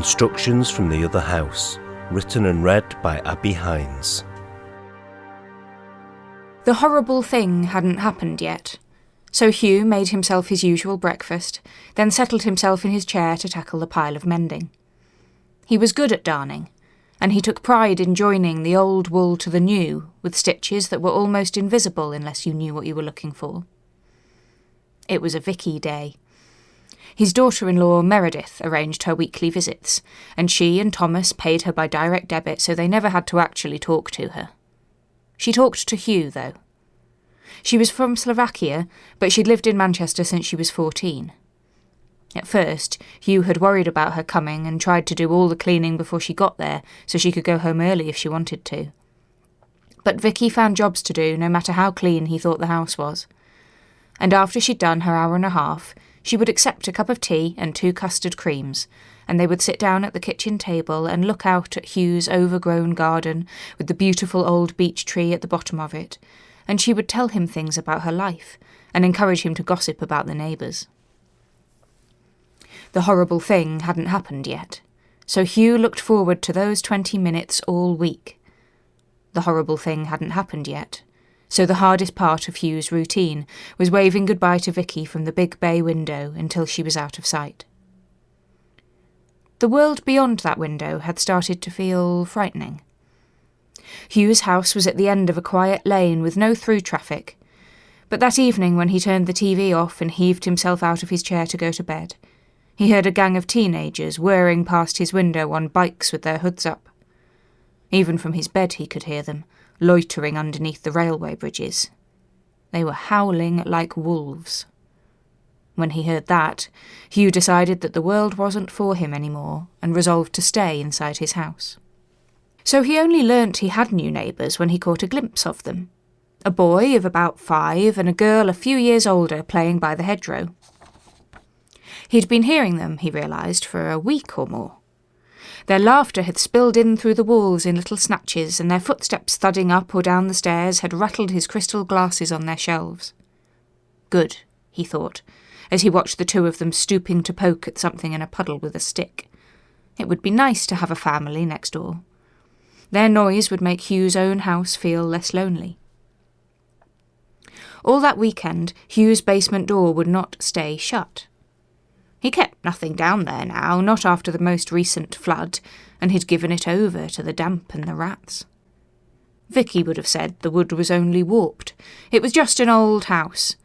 Instructions from the Other House, written and read by Abi Hynes. The horrible thing hadn't happened yet, so Hugh made himself his usual breakfast, then settled himself in his chair to tackle the pile of mending. He was good at darning, and he took pride in joining the old wool to the new, with stitches that were almost invisible unless you knew what you were looking for. It was a Vicky day. His daughter-in-law Meredith arranged her weekly visits, and she and Thomas paid her by direct debit so they never had to actually talk to her. She talked to Hugh, though. She was from Slovakia, but she'd lived in Manchester since she was 14. At first, Hugh had worried about her coming and tried to do all the cleaning before she got there so she could go home early if she wanted to. But Vicky found jobs to do no matter how clean he thought the house was. And after she'd done her hour and a half, she would accept a cup of tea and 2 custard creams, and they would sit down at the kitchen table and look out at Hugh's overgrown garden with the beautiful old beech tree at the bottom of it, and she would tell him things about her life and encourage him to gossip about the neighbours. The horrible thing hadn't happened yet, so Hugh looked forward to those 20 minutes all week. The horrible thing hadn't happened yet, so the hardest part of Hugh's routine was waving goodbye to Vicky from the big bay window until she was out of sight. The world beyond that window had started to feel frightening. Hugh's house was at the end of a quiet lane with no through traffic, but that evening when he turned the TV off and heaved himself out of his chair to go to bed, he heard a gang of teenagers whirring past his window on bikes with their hoods up. Even from his bed he could hear them, loitering underneath the railway bridges. They were howling like wolves. When he heard that, Hugh decided that the world wasn't for him anymore and resolved to stay inside his house. So he only learnt he had new neighbours when he caught a glimpse of them. A boy of about 5 and a girl a few years older playing by the hedgerow. He'd been hearing them, he realised, for a week or more. Their laughter had spilled in through the walls in little snatches, and their footsteps thudding up or down the stairs had rattled his crystal glasses on their shelves. Good, he thought, as he watched the 2 of them stooping to poke at something in a puddle with a stick. It would be nice to have a family next door. Their noise would make Hugh's own house feel less lonely. All that weekend, Hugh's basement door would not stay shut. He kept nothing down there now, not after the most recent flood, and he'd given it over to the damp and the rats. Vicky would have said the wood was only warped. It was just an old house.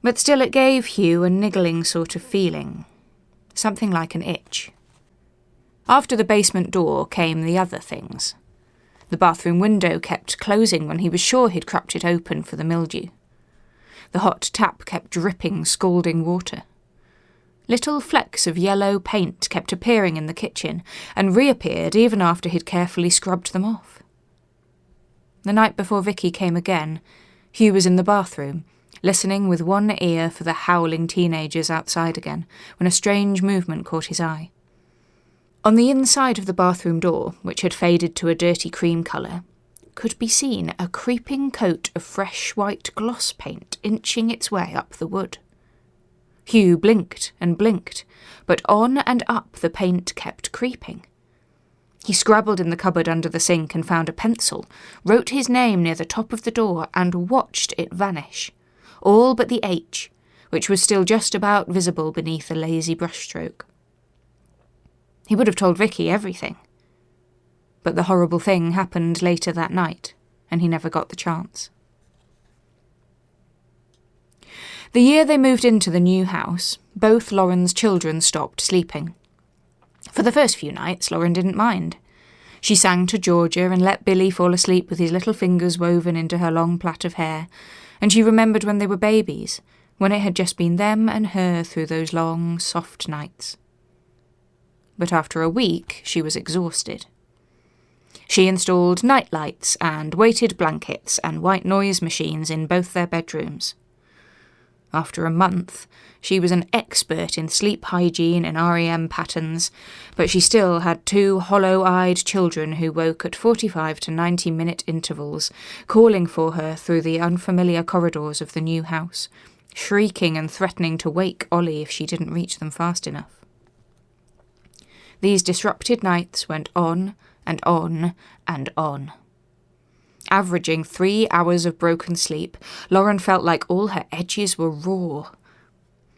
But still it gave Hugh a niggling sort of feeling, something like an itch. After the basement door came the other things. The bathroom window kept closing when he was sure he'd cracked it open for the mildew. The hot tap kept dripping scalding water. Little flecks of yellow paint kept appearing in the kitchen and reappeared even after he'd carefully scrubbed them off. The night before Vicky came again, Hugh was in the bathroom, listening with one ear for the howling teenagers outside again, when a strange movement caught his eye. On the inside of the bathroom door, which had faded to a dirty cream colour, could be seen a creeping coat of fresh white gloss paint inching its way up the wood. Hugh blinked and blinked, but on and up the paint kept creeping. He scrabbled in the cupboard under the sink and found a pencil, wrote his name near the top of the door and watched it vanish, all but the H, which was still just about visible beneath a lazy brushstroke. He would have told Vicky everything. But the horrible thing happened later that night, and he never got the chance. The year they moved into the new house, both Lauren's children stopped sleeping. For the first few nights, Lauren didn't mind. She sang to Georgia and let Billy fall asleep with his little fingers woven into her long plait of hair, and she remembered when they were babies, when it had just been them and her through those long, soft nights. But after a week, she was exhausted. She installed night lights and weighted blankets and white noise machines in both their bedrooms. After a month, she was an expert in sleep hygiene and REM patterns, but she still had 2 hollow-eyed children who woke at 45 to 90-minute intervals, calling for her through the unfamiliar corridors of the new house, shrieking and threatening to wake Ollie if she didn't reach them fast enough. These disrupted nights went on and on and on. Averaging 3 hours of broken sleep, Lauren felt like all her edges were raw.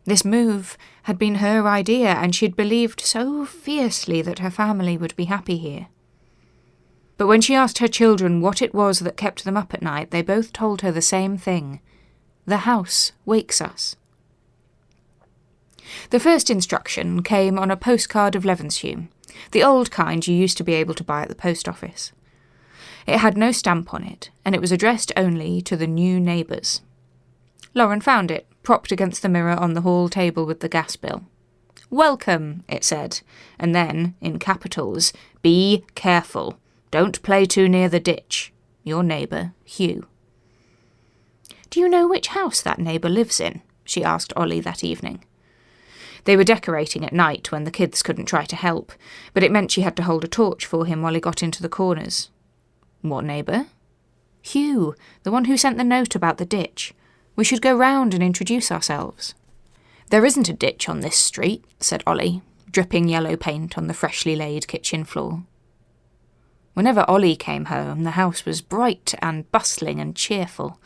This move had been her idea, and she'd believed so fiercely that her family would be happy here. But when she asked her children what it was that kept them up at night, they both told her the same thing. The house wakes us. The first instruction came on a postcard of Levenshulme, the old kind you used to be able to buy at the post office. It had no stamp on it, and it was addressed only to the new neighbours. Lauren found it, propped against the mirror on the hall table with the gas bill. "Welcome," it said, and then, in capitals, "Be careful. Don't play too near the ditch. Your neighbour, Hugh." "Do you know which house that neighbour lives in?" she asked Ollie that evening. They were decorating at night when the kids couldn't try to help, but it meant she had to hold a torch for him while he got into the corners. "What neighbour?" "Hugh, the one who sent the note about the ditch. We should go round and introduce ourselves." "There isn't a ditch on this street," said Ollie, dripping yellow paint on the freshly laid kitchen floor. Whenever Ollie came home, the house was bright and bustling and cheerful.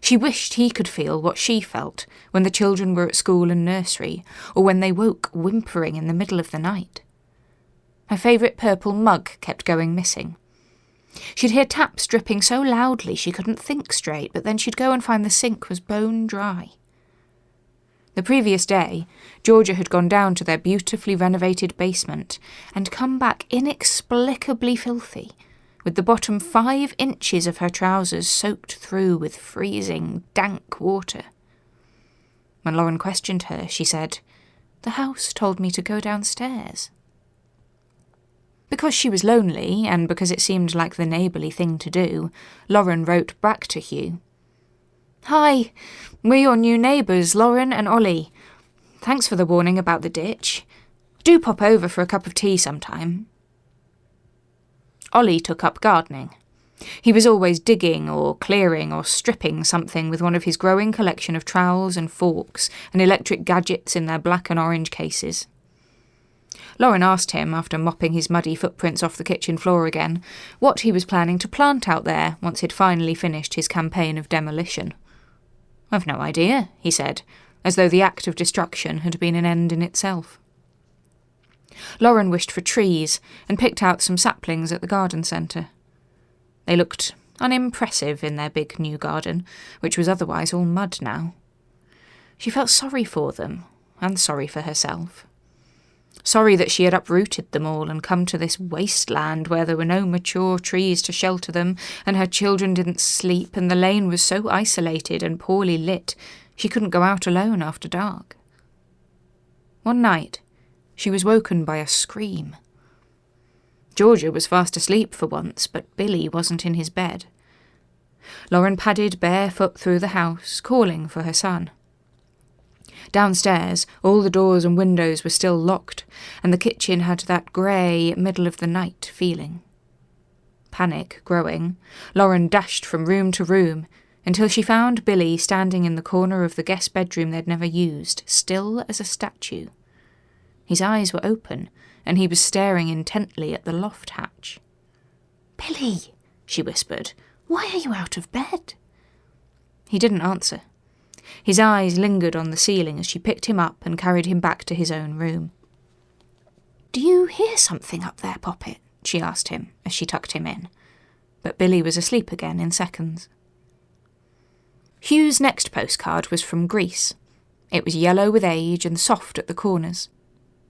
She wished he could feel what she felt when the children were at school and nursery, or when they woke whimpering in the middle of the night. Her favourite purple mug kept going missing. She'd hear taps dripping so loudly she couldn't think straight, but then she'd go and find the sink was bone dry. The previous day, Georgia had gone down to their beautifully renovated basement and come back inexplicably filthy, with the bottom 5 inches of her trousers soaked through with freezing, dank water. When Lauren questioned her, she said, "The house told me to go downstairs." Because she was lonely, and because it seemed like the neighbourly thing to do, Lauren wrote back to Hugh. "Hi, we're your new neighbours, Lauren and Ollie. Thanks for the warning about the ditch. Do pop over for a cup of tea sometime." Ollie took up gardening. He was always digging or clearing or stripping something with one of his growing collection of trowels and forks and electric gadgets in their black and orange cases. Lauren asked him, after mopping his muddy footprints off the kitchen floor again, what he was planning to plant out there once he'd finally finished his campaign of demolition. "I've no idea," he said, as though the act of destruction had been an end in itself. Lauren wished for trees and picked out some saplings at the garden centre. They looked unimpressive in their big new garden, which was otherwise all mud now. She felt sorry for them, and sorry for herself. Sorry that she had uprooted them all and come to this wasteland where there were no mature trees to shelter them, and her children didn't sleep, and the lane was so isolated and poorly lit she couldn't go out alone after dark. One night, she was woken by a scream. Georgia was fast asleep for once, but Billy wasn't in his bed. Lauren padded barefoot through the house, calling for her son. Downstairs, all the doors and windows were still locked, and the kitchen had that grey, middle-of-the-night feeling. Panic growing, Lauren dashed from room to room, until she found Billy standing in the corner of the guest bedroom they'd never used, still as a statue. His eyes were open, and he was staring intently at the loft hatch. "Billy," she whispered, "why are you out of bed?" He didn't answer. His eyes lingered on the ceiling as she picked him up and carried him back to his own room. "Do you hear something up there, Poppet?" she asked him as she tucked him in. But Billy was asleep again in seconds. Hugh's next postcard was from Greece. It was yellow with age and soft at the corners.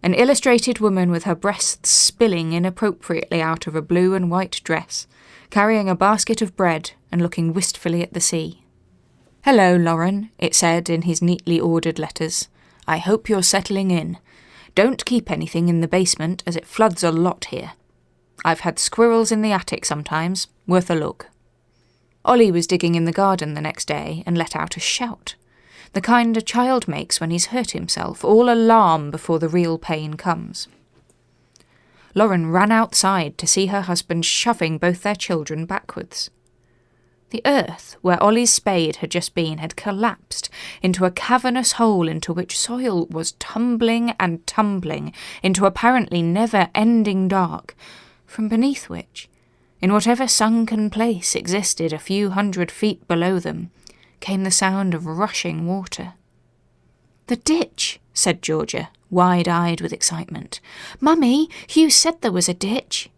An illustrated woman with her breasts spilling inappropriately out of a blue and white dress, carrying a basket of bread and looking wistfully at the sea. "Hello, Lauren," it said in his neatly ordered letters. "I hope you're settling in. Don't keep anything in the basement, as it floods a lot here. I've had squirrels in the attic sometimes, worth a look." Ollie was digging in the garden the next day and let out a shout, the kind a child makes when he's hurt himself, all alarm before the real pain comes. Lauren ran outside to see her husband shoving both their children backwards. The earth, where Ollie's spade had just been, had collapsed into a cavernous hole into which soil was tumbling and tumbling into apparently never-ending dark, from beneath which, in whatever sunken place existed a few 100 feet below them, came the sound of rushing water. "The ditch," said Georgia, wide-eyed with excitement. "Mummy, Hugh said there was a ditch."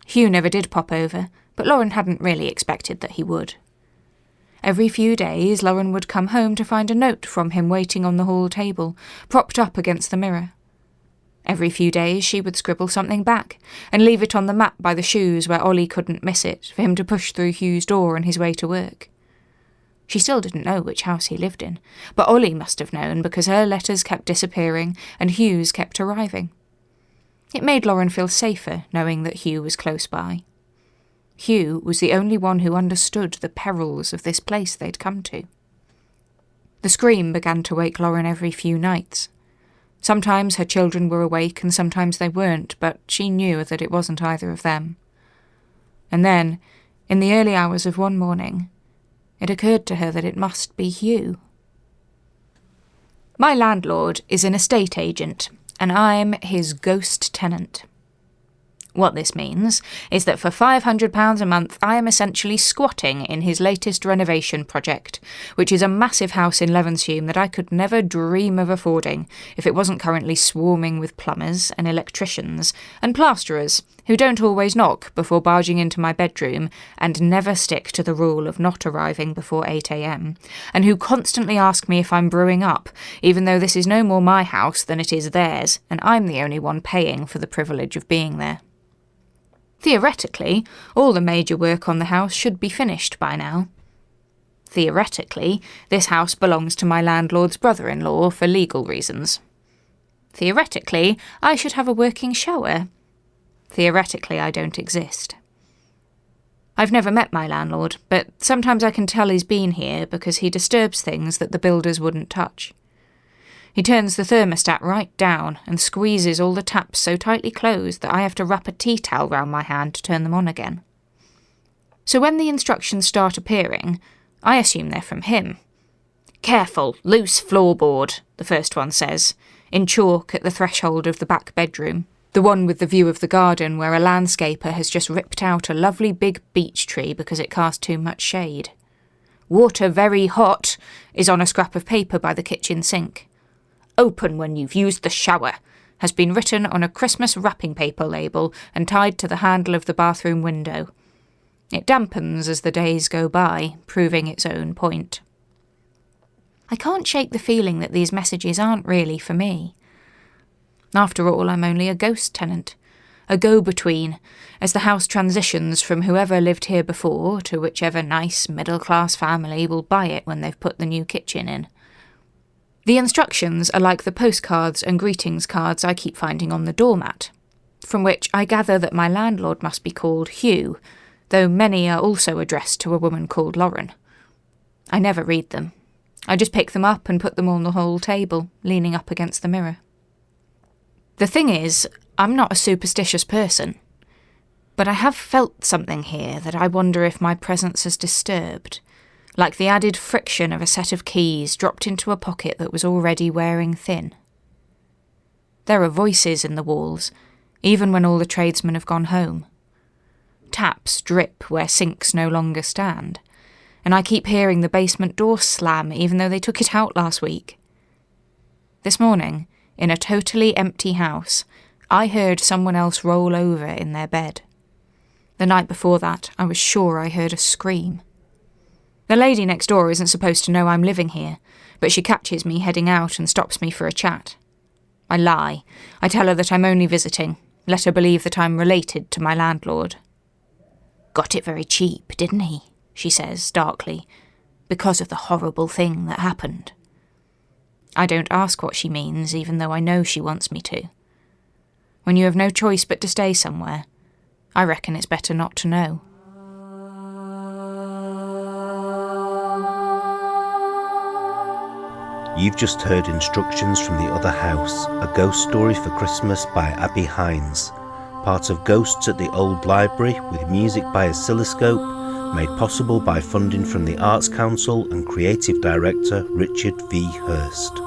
Hugh never did pop over, but Lauren hadn't really expected that he would. Every few days, Lauren would come home to find a note from him waiting on the hall table, propped up against the mirror. Every few days she would scribble something back, and leave it on the mat by the shoes where Ollie couldn't miss it, for him to push through Hugh's door on his way to work. She still didn't know which house he lived in, but Ollie must have known because her letters kept disappearing and Hugh's kept arriving. It made Lauren feel safer knowing that Hugh was close by. Hugh was the only one who understood the perils of this place they'd come to. The scream began to wake Lauren every few nights. Sometimes her children were awake and sometimes they weren't, but she knew that it wasn't either of them. And then, in the early hours of one morning, it occurred to her that it must be Hugh. My landlord is an estate agent, and I'm his ghost tenant. What this means is that for £500 a month I am essentially squatting in his latest renovation project, which is a massive house in Levenshulme that I could never dream of affording if it wasn't currently swarming with plumbers and electricians and plasterers who don't always knock before barging into my bedroom and never stick to the rule of not arriving before 8 a.m, and who constantly ask me if I'm brewing up, even though this is no more my house than it is theirs, and I'm the only one paying for the privilege of being there. Theoretically, all the major work on the house should be finished by now. Theoretically, this house belongs to my landlord's brother-in-law for legal reasons. Theoretically, I should have a working shower. Theoretically, I don't exist. I've never met my landlord, but sometimes I can tell he's been here because he disturbs things that the builders wouldn't touch. He turns the thermostat right down and squeezes all the taps so tightly closed that I have to wrap a tea towel round my hand to turn them on again. So when the instructions start appearing, I assume they're from him. "Careful, loose floorboard," the first one says, in chalk at the threshold of the back bedroom, the one with the view of the garden where a landscaper has just ripped out a lovely big beech tree because it cast too much shade. "Water very hot" is on a scrap of paper by the kitchen sink. "Open when you've used the shower" has been written on a Christmas wrapping paper label and tied to the handle of the bathroom window. It dampens as the days go by, proving its own point. I can't shake the feeling that these messages aren't really for me. After all, I'm only a ghost tenant, a go-between, as the house transitions from whoever lived here before to whichever nice middle-class family will buy it when they've put the new kitchen in. The instructions are like the postcards and greetings cards I keep finding on the doormat, from which I gather that my landlord must be called Hugh, though many are also addressed to a woman called Lauren. I never read them. I just pick them up and put them on the hall table, leaning up against the mirror. The thing is, I'm not a superstitious person, but I have felt something here that I wonder if my presence has disturbed, like the added friction of a set of keys dropped into a pocket that was already wearing thin. There are voices in the walls, even when all the tradesmen have gone home. Taps drip where sinks no longer stand, and I keep hearing the basement door slam even though they took it out last week. This morning, in a totally empty house, I heard someone else roll over in their bed. The night before that, I was sure I heard a scream. The lady next door isn't supposed to know I'm living here, but she catches me heading out and stops me for a chat. I lie. I tell her that I'm only visiting, let her believe that I'm related to my landlord. "Got it very cheap, didn't he?" she says darkly, "because of the horrible thing that happened." I don't ask what she means, even though I know she wants me to. When you have no choice but to stay somewhere, I reckon it's better not to know. You've just heard Instructions from the Other House, a ghost story for Christmas by Abi Hynes, part of Ghosts at the Old Library with music by Oscilloscope, made possible by funding from the Arts Council and creative director Richard V. Hurst.